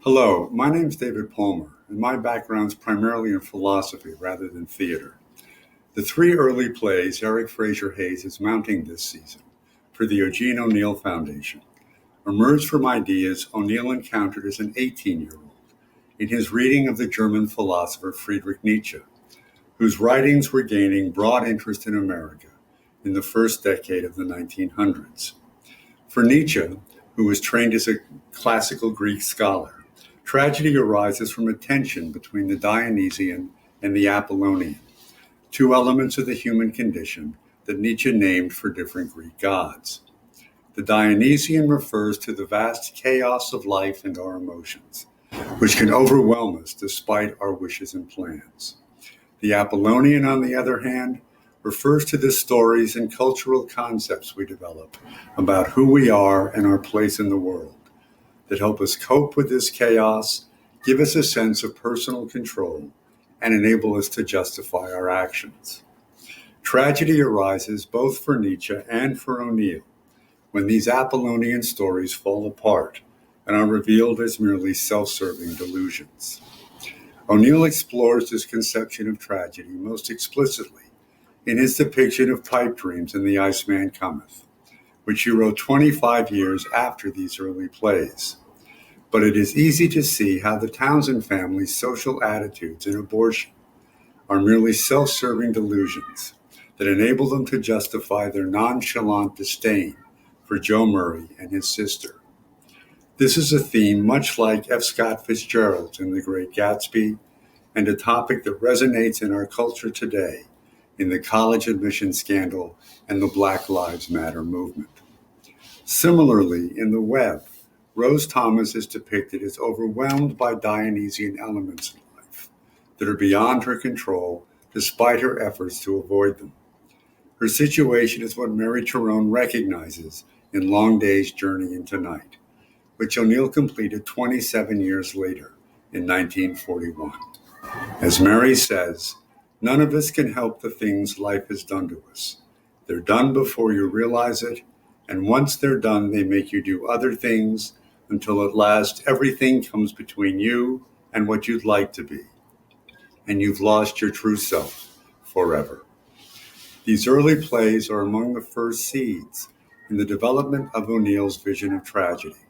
Hello, my name is David Palmer, and my background is primarily in philosophy rather than theater. The three early plays Eric Fraser Hayes is mounting this season for the Eugene O'Neill Foundation emerged from ideas O'Neill encountered as an 18-year-old in his reading of the German philosopher Friedrich Nietzsche, whose writings were gaining broad interest in America in the first decade of the 1900s. For Nietzsche, who was trained as a classical Greek scholar, tragedy arises from a tension between the Dionysian and the Apollonian, two elements of the human condition that Nietzsche named for different Greek gods. The Dionysian refers to the vast chaos of life and our emotions, which can overwhelm us despite our wishes and plans. The Apollonian, on the other hand, refers to the stories and cultural concepts we develop about who we are and our place in the world that help us cope with this chaos, give us a sense of personal control, and enable us to justify our actions. Tragedy arises both for Nietzsche and for O'Neill when these Apollonian stories fall apart and are revealed as merely self-serving delusions. O'Neill explores this conception of tragedy most explicitly in his depiction of pipe dreams in The Iceman Cometh, which he wrote 25 years after these early plays. But it is easy to see how the Townsend family's social attitudes in abortion are merely self-serving delusions that enable them to justify their nonchalant disdain for Joe Murray and his sister. This is a theme much like F. Scott Fitzgerald's in The Great Gatsby, and a topic that resonates in our culture today in the college admission scandal and the Black Lives Matter movement. Similarly, in The Web, Rose Thomas is depicted as overwhelmed by Dionysian elements in life that are beyond her control despite her efforts to avoid them. Her situation is what Mary Tyrone recognizes in Long Day's Journey into Night, which O'Neill completed 27 years later in 1941. As Mary says, none of us can help the things life has done to us. They're done before you realize it, and once they're done, they make you do other things until at last everything comes between you and what you'd like to be, and you've lost your true self forever. These early plays are among the first seeds in the development of O'Neill's vision of tragedy,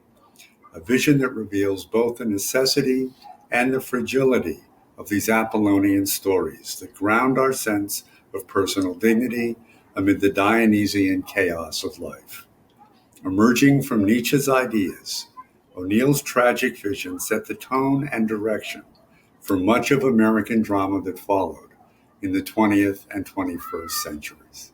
a vision that reveals both the necessity and the fragility of these Apollonian stories that ground our sense of personal dignity amid the Dionysian chaos of life. Emerging from Nietzsche's ideas, O'Neill's tragic vision set the tone and direction for much of American drama that followed in the 20th and 21st centuries.